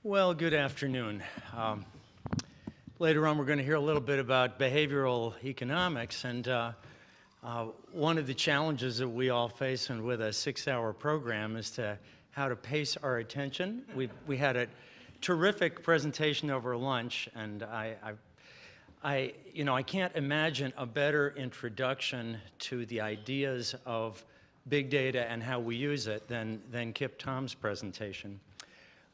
Well, good afternoon. Later on, we're going to hear a little bit about behavioral economics, and one of the challenges that we all face and with a 6-hour program is how to pace our attention. We had a terrific presentation over lunch, and I can't imagine a better introduction to the ideas of big data and how we use it than Kip Thom's presentation.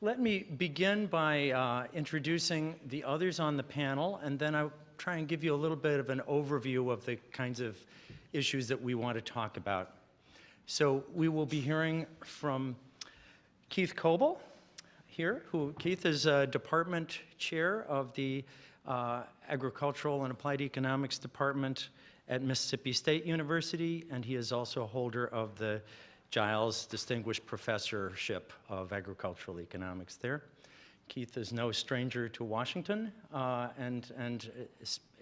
Let me begin by introducing the others on the panel, and then I'll try and give you a little bit of an overview of the kinds of issues that we want to talk about. So we will be hearing from Keith Coble here, Keith is a department chair of the Agricultural and Applied Economics Department at Mississippi State University, and he is also a holder of the Giles Distinguished Professorship of Agricultural Economics there. Keith is no stranger to Washington, and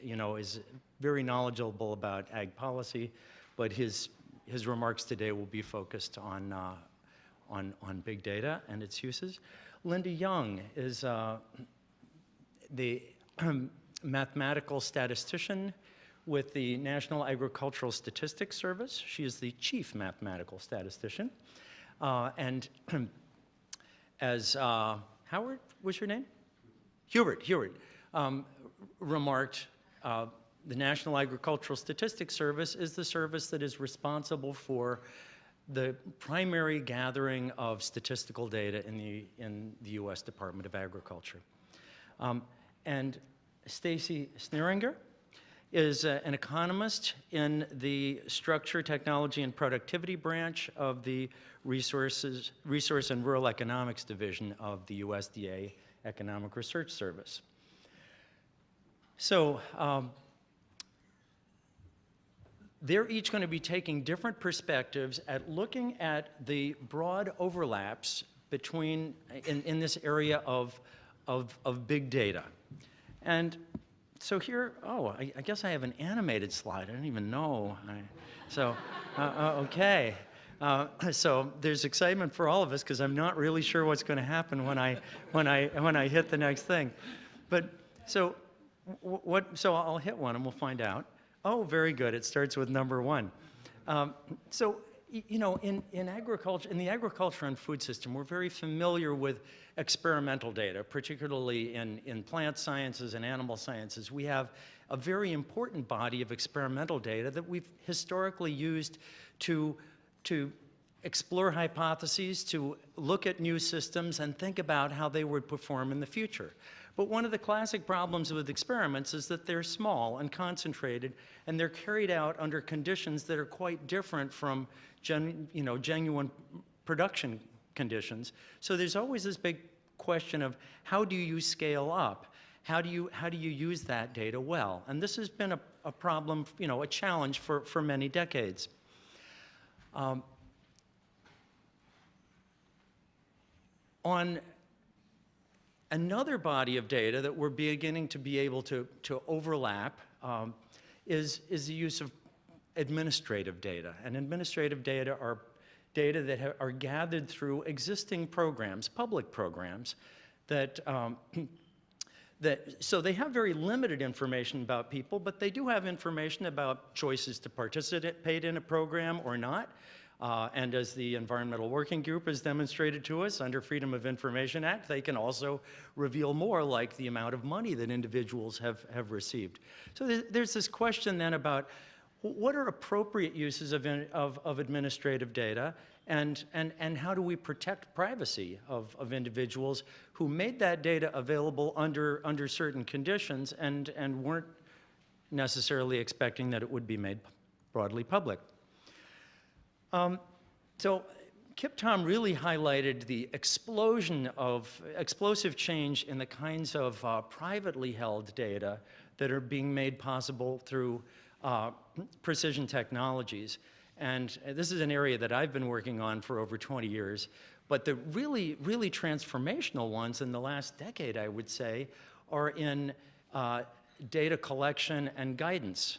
is very knowledgeable about ag policy, but his remarks today will be focused on big data and its uses. Linda Young is the mathematical statistician with the National Agricultural Statistics Service. She is the chief mathematical statistician. And as Howard, what's your name? Hubert remarked, the National Agricultural Statistics Service is the service that is responsible for the primary gathering of statistical data in the U.S. Department of Agriculture. And Stacy Sneeringer is an economist in the Structure, Technology, and Productivity branch of the Resource and Rural Economics Division of the USDA Economic Research Service. So they're each going to be taking different perspectives at looking at the broad overlaps between in this area of big data. And so here, I guess I have an animated slide. I don't even know. Okay. So there's excitement for all of us because I'm not really sure what's going to happen when I hit the next thing. But so I'll hit one and we'll find out. Oh, very good. It starts with number one. In agriculture, in the agriculture and food system, we're very familiar with experimental data, particularly in plant sciences and animal sciences. We have a very important body of experimental data that we've historically used to explore hypotheses, to look at new systems and think about how they would perform in the future. But one of the classic problems with experiments is that they're small and concentrated, and they're carried out under conditions that are quite different from genuine production conditions. So there's always this big question of how do you scale up? How do you use that data well? And this has been a problem, a challenge for many decades. On another body of data that we're beginning to be able to overlap is the use of administrative data. And administrative data are data that are gathered through existing programs, public programs, so they have very limited information about people, but they do have information about choices to participate in a program or not. And as the Environmental Working Group has demonstrated to us under Freedom of Information Act, they can also reveal more, like the amount of money that individuals have received. So there's this question then about what are appropriate uses of administrative data, and how do we protect privacy of individuals who made that data available under certain conditions and weren't necessarily expecting that it would be made broadly public. So Kip Thom really highlighted the explosion of explosive change in the kinds of privately held data that are being made possible through precision technologies. And this is an area that I've been working on for over 20 years. But the really transformational ones in the last decade, I would say, are in data collection and guidance,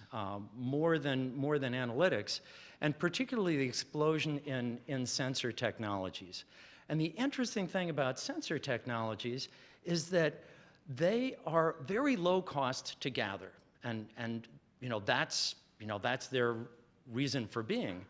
more than analytics, and particularly the explosion in sensor technologies. And the interesting thing about sensor technologies is that they are very low cost to gather. And that's their reason for being.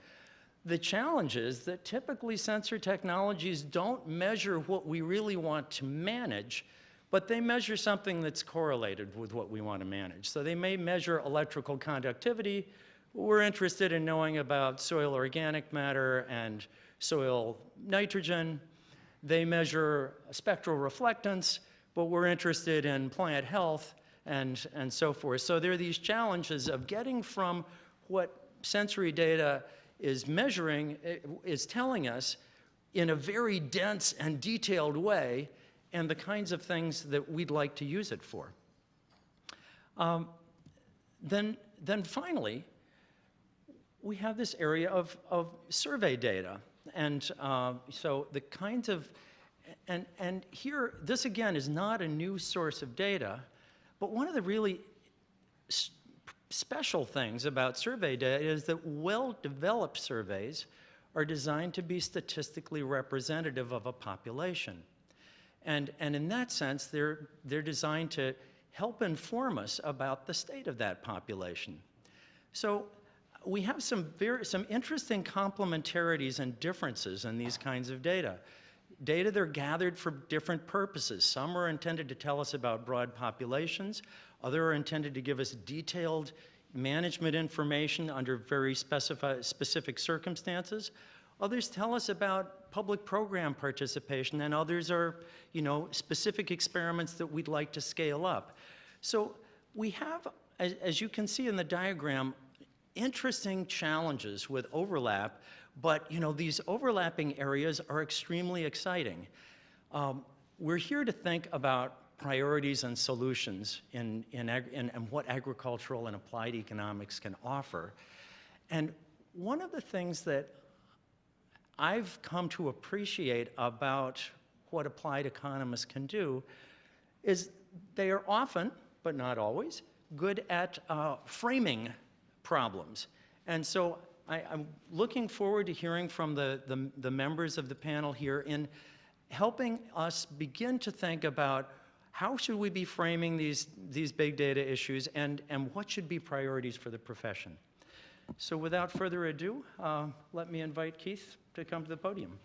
The challenge is that typically sensor technologies don't measure what we really want to manage, but they measure something that's correlated with what we want to manage. So they may measure electrical conductivity. We're interested in knowing about soil organic matter and soil nitrogen. They measure spectral reflectance, but we're interested in plant health and so forth. So there are these challenges of getting from what sensory data is measuring, is telling us in a very dense and detailed way, and the kinds of things that we'd like to use it for. Then finally, we have this area of survey data. And so the kinds of, and here, this again is not a new source of data, but one of the really special things about survey data is that well-developed surveys are designed to be statistically representative of a population. And in that sense, they're designed to help inform us about the state of that population. So we have some interesting complementarities and differences in these kinds of data. Data that are gathered for different purposes. Some are intended to tell us about broad populations. Others are intended to give us detailed management information under very specific circumstances. Others tell us about public program participation, and others are, specific experiments that we'd like to scale up. So we have, as you can see in the diagram, interesting challenges with overlap, but these overlapping areas are extremely exciting. We're here to think about priorities and solutions and what agricultural and applied economics can offer. And one of the things that I've come to appreciate about what applied economists can do is they are often, but not always, good at framing problems. And so I'm looking forward to hearing from the members of the panel here in helping us begin to think about how should we be framing these big data issues and what should be priorities for the profession. So without further ado, let me invite Keith to come to the podium.